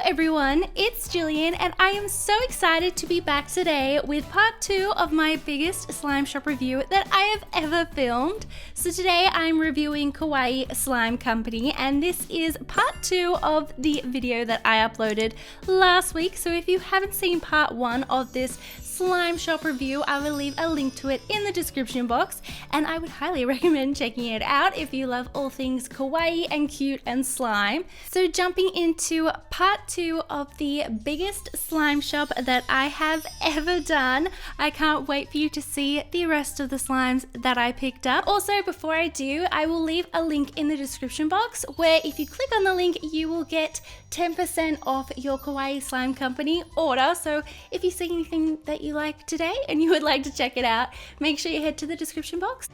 everyone, it's Gillian and I am so excited to be back today with part 2 of my biggest slime shop review that I have ever filmed. So today I'm reviewing Kawaii Slime Company and this is part 2 of the video that I uploaded last week. So if you haven't seen part 1 of this slime shop review, I will leave a link to it in the description box and I would highly recommend checking it out if you love all things kawaii and cute and slime. So jumping into part 2 of the biggest slime shop that I have ever done. I can't wait for you to see the rest of the slimes that I picked up. Also, before I do, I will leave a link in the description box where if you click on the link, you will get 10% off your Kawaii Slime Company order. So if you see anything that you like today and you would like to check it out, make sure you head to the description box.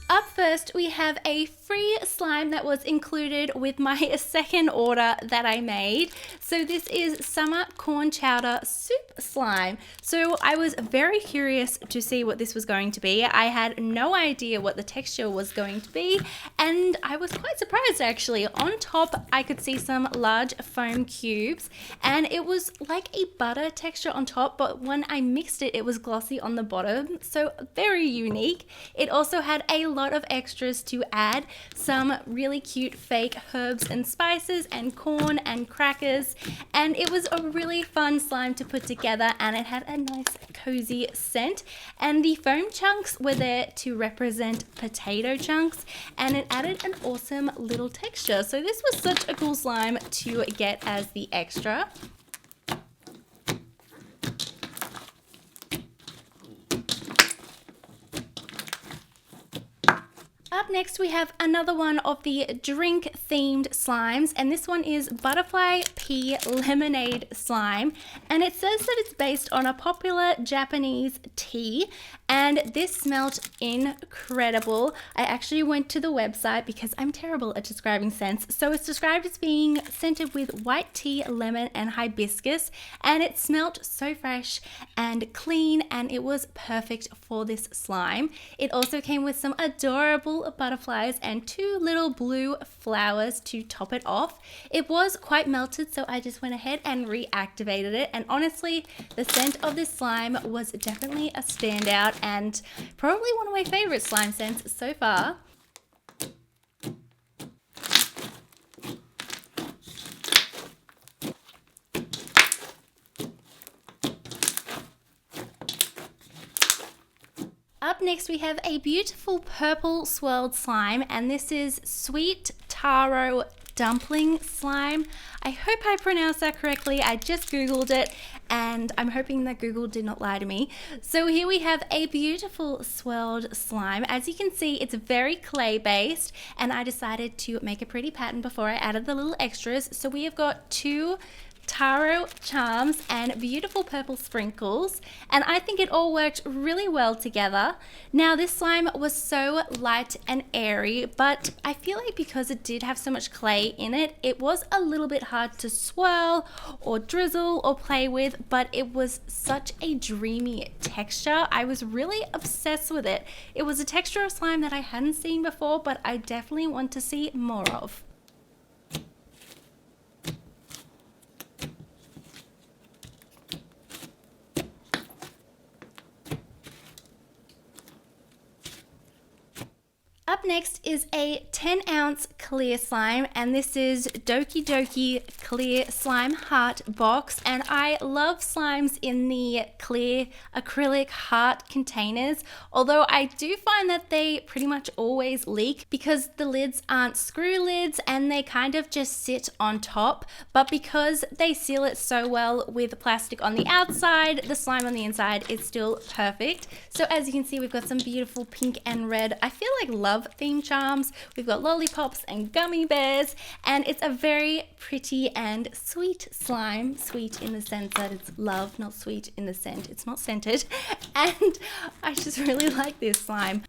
Up first, we have a free slime that was included with my second order that I made. So this is summer corn chowder soup slime. So I was very curious to see what this was going to be. I had no idea what the texture was going to be, and I was quite surprised actually. On top, I could see some large foam cubes, and it was like a butter texture on top, but when I mixed it, it was glossy on the bottom. So very unique. It also had a lot of extras to add, some really cute fake herbs and spices and corn and crackers, and it was a really fun slime to put together and it had a nice cozy scent, and the foam chunks were there to represent potato chunks and it added an awesome little texture. So this was such a cool slime to get as the extra. Up next, we have another one of the drink themed slimes, and this one is Butterfly Pea Lemonade Slime, and it says that it's based on a popular Japanese tea, and this smelled incredible. I actually went to the website because I'm terrible at describing scents. So it's described as being scented with white tea, lemon, and hibiscus, and it smelled so fresh and clean, and it was perfect for this slime. It also came with some adorable butterflies and 2 little blue flowers to top it off. It was quite melted, so I just went ahead and reactivated it, and honestly the scent of this slime was definitely a standout and probably one of my favorite slime scents so far. Up next, we have a beautiful purple swirled slime, and this is Sweet Taro Dumpling Slime. I hope I pronounced that correctly. I just googled it and I'm hoping that Google did not lie to me. So here we have a beautiful swirled slime. As you can see, it's very clay based, and I decided to make a pretty pattern before I added the little extras. So we have got 2 taro charms and beautiful purple sprinkles, and I think it all worked really well together. Now this slime was so light and airy, but I feel like because it did have so much clay in it, it was a little bit hard to swirl or drizzle or play with, but it was such a dreamy texture. I was really obsessed with it. It was a texture of slime that I hadn't seen before, but I definitely want to see more of. Up next is a 10-ounce clear slime, and this is DOKI clear slime heart box, and I love slimes in the clear acrylic heart containers, although I do find that they pretty much always leak because the lids aren't screw lids and they kind of just sit on top, but because they seal it so well with plastic on the outside, the slime on the inside is still perfect. So as you can see, we've got some beautiful pink and red, I feel like love theme charms. We've got lollipops and gummy bears, and it's a very pretty and sweet slime. Sweet in the sense that it's love, not sweet in the scent. It's not scented, and I just really like this slime.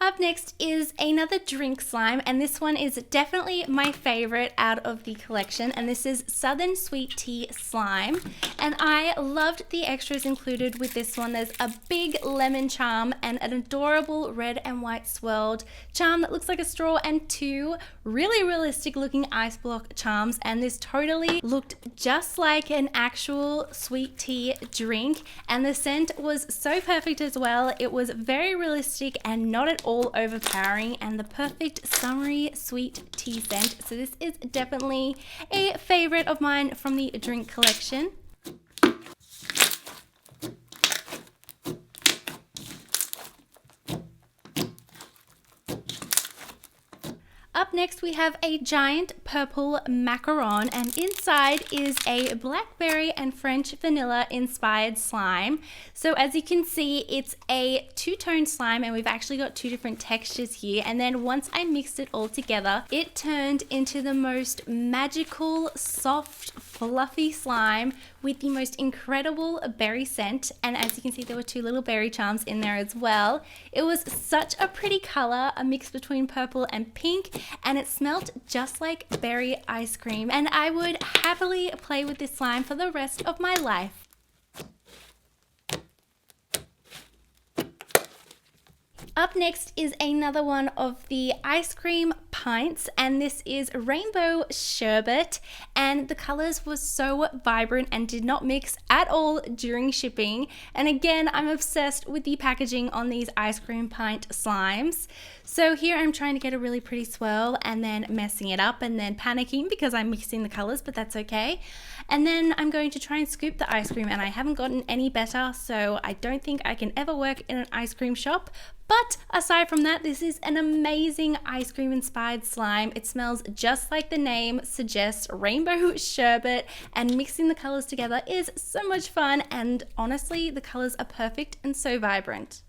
Up next is another drink slime, and this one is definitely my favorite out of the collection, and this is Southern Sweet Tea Slime. And I loved the extras included with this one. There's a big lemon charm and an adorable red and white swirled charm that looks like a straw, and two really realistic looking ice block charms, and this totally looked just like an actual sweet tea drink, and the scent was so perfect as well. It was very realistic and not at all overpowering, and the perfect summery sweet tea scent. So this is definitely a favorite of mine from the drink collection. Up next we have a giant purple macaron, and inside is a blackberry and French vanilla inspired slime. So as you can see, it's a two-tone slime, and we've actually got two different textures here, and then once I mixed it all together, it turned into the most magical, soft, fluffy slime with the most incredible berry scent. And as you can see, there were two little berry charms in there as well. It was such a pretty color, a mix between purple and pink, and it smelled just like berry ice cream, and I would happily play with this slime for the rest of my life. Up next is another one of the ice cream pints, and this is rainbow sherbet, and the colors were so vibrant and did not mix at all during shipping. And again, I'm obsessed with the packaging on these ice cream pint slimes. So here I'm trying to get a really pretty swirl and then messing it up and then panicking because I'm mixing the colors, but that's okay. And then I'm going to try and scoop the ice cream, and I haven't gotten any better, so I don't think I can ever work in an ice cream shop. But aside from that, this is an amazing ice cream inspired slime. It smells just like the name suggests, rainbow sherbet, and mixing the colors together is so much fun, and honestly, the colors are perfect and so vibrant.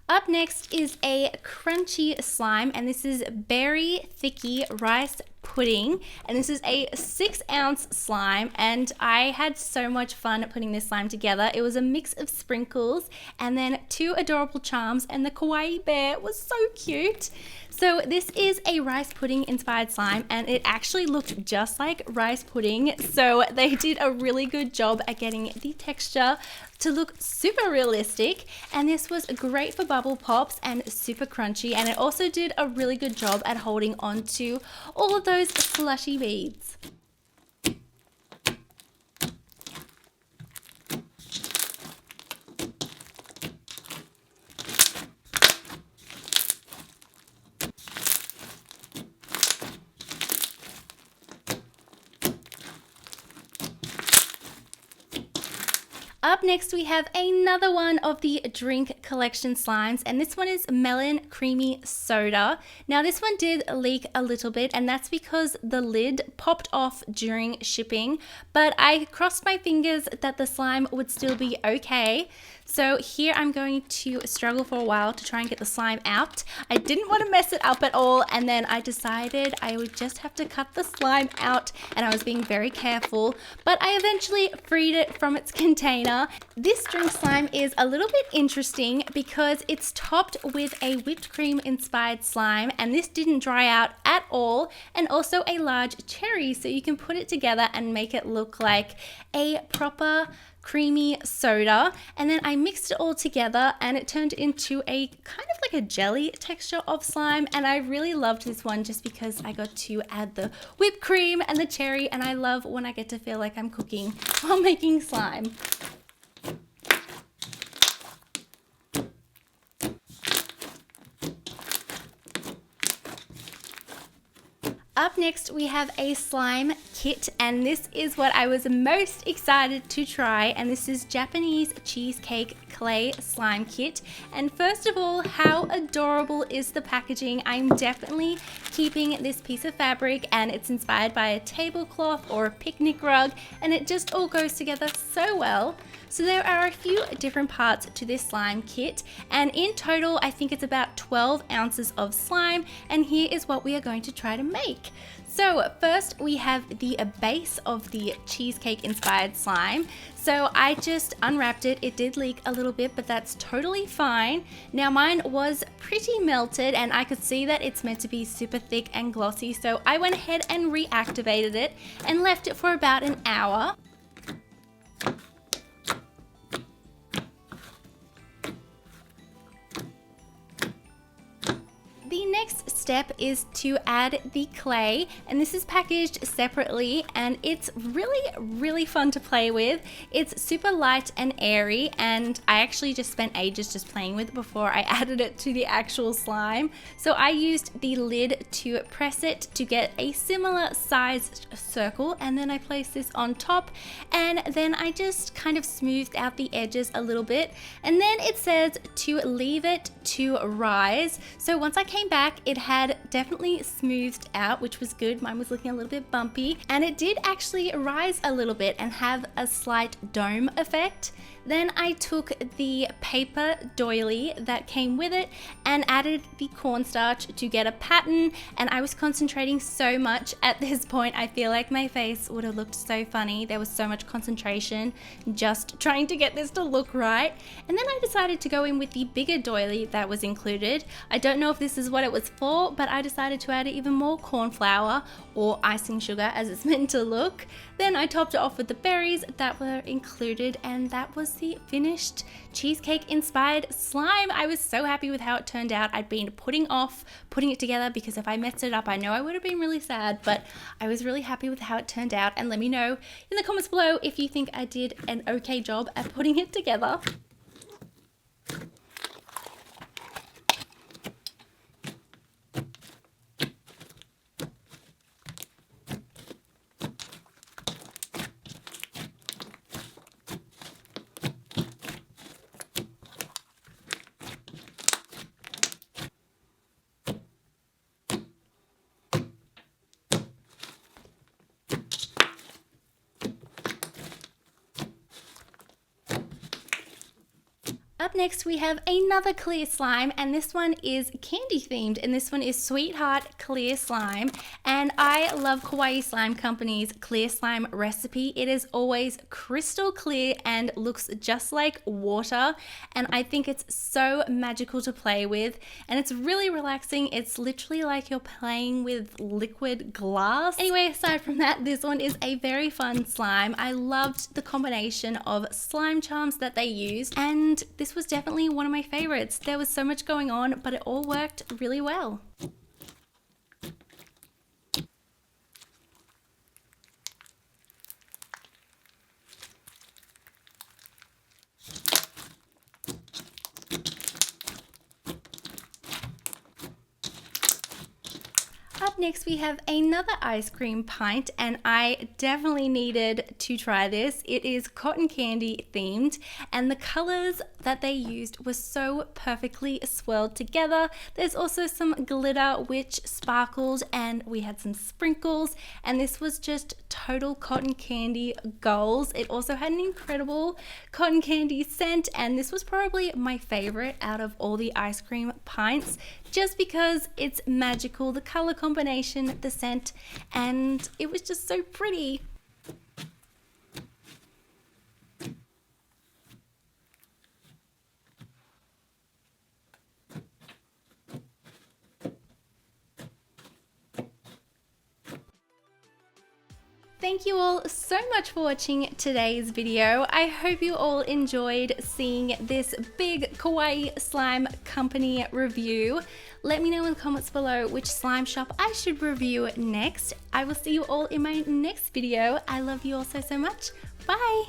Up next is a crunchy slime, and this is Berry Thicky Rice Pudding, and this is a 6-ounce slime, and I had so much fun putting this slime together. It was a mix of sprinkles and then two adorable charms, and the kawaii bear was so cute. So this is a rice pudding inspired slime, and it actually looked just like rice pudding, so they did a really good job at getting the texture to look super realistic, and this was great for bubble pops and super crunchy, and it also did a really good job at holding on to all of those slushy beads. Up next we have another one of the drink collection slimes, and this one is Melon Creamy Soda. Now this one did leak a little bit, and that's because the lid popped off during shipping, but I crossed my fingers that the slime would still be okay. So here I'm going to struggle for a while to try and get the slime out. I didn't want to mess it up at all, and then I decided I would just have to cut the slime out, and I was being very careful, but I eventually freed it from its container. This drink slime is a little bit interesting because it's topped with a whipped cream inspired slime, and this didn't dry out at all, and also a large cherry, so you can put it together and make it look like a proper creamy soda. And then I mixed it all together, and it turned into a kind of like a jelly texture of slime, and I really loved this one just because I got to add the whipped cream and the cherry, and I love when I get to feel like I'm cooking while making slime. Up next we have a slime kit, and this is what I was most excited to try, and this is Japanese cheesecake clay slime kit. And first of all, how adorable is the packaging? I'm definitely keeping this piece of fabric, and it's inspired by a tablecloth or a picnic rug, and it just all goes together so well. So there are a few different parts to this slime kit, and in total I think it's about 12 ounces of slime, and here is what we are going to try to make. So first we have the base of the cheesecake inspired slime. So I just unwrapped it. It did leak a little bit, but that's totally fine. Now mine was pretty melted and I could see that it's meant to be super thick and glossy. So I went ahead and reactivated it and left it for about an hour. The next step is to add the clay, and this is packaged separately and it's really fun to play with. It's super light and airy, and I actually just spent ages just playing with it before I added it to the actual slime. So I used the lid to press it to get a similar sized circle, and then I placed this on top, and then I just kind of smoothed out the edges a little bit, and then it says to leave it to rise. So once I came back, it had definitely smoothed out, which was good. Mine was looking a little bit bumpy, and it did actually rise a little bit and have a slight dome effect. Then I took the paper doily that came with it and added the cornstarch to get a pattern, and I was concentrating so much at this point. I feel like my face would have looked so funny. There was so much concentration just trying to get this to look right. And then I decided to go in with the bigger doily that was included. I don't know if this is what it was for, but I decided to add even more corn flour, or icing sugar as it's meant to look. Then I topped it off with the berries that were included, and that was the finished cheesecake inspired slime. I was so happy with how it turned out. I'd been putting off putting it together because if I messed it up, I know I would have been really sad, but I was really happy with how it turned out. And let me know in the comments below if you think I did an okay job at putting it together. Up next we have another clear slime, and this one is candy themed, and this one is Sweetheart Clear Slime. And I love Kawaii Slime Company's clear slime recipe. It is always crystal clear and looks just like water, and I think it's so magical to play with, and it's really relaxing. It's literally like you're playing with liquid glass. Anyway, aside from that, this one is a very fun slime. I loved the combination of slime charms that they used, and this was definitely one of my favorites. There was so much going on, but it all worked really well. Up next we have another ice cream pint, and I definitely needed to try this. It is cotton candy themed, and the colors that they used were so perfectly swirled together. There's also some glitter which sparkled, and we had some sprinkles, and this was just total cotton candy goals. It also had an incredible cotton candy scent, and this was probably my favorite out of all the ice cream pints, just because it's magical, the color combination, the scent, and it was just so pretty. Thank you all so much for watching today's video. I hope you all enjoyed seeing this big Kawaii Slime Company review. Let me know in the comments below which slime shop I should review next. I will see you all in my next video. I love you all so much. Bye!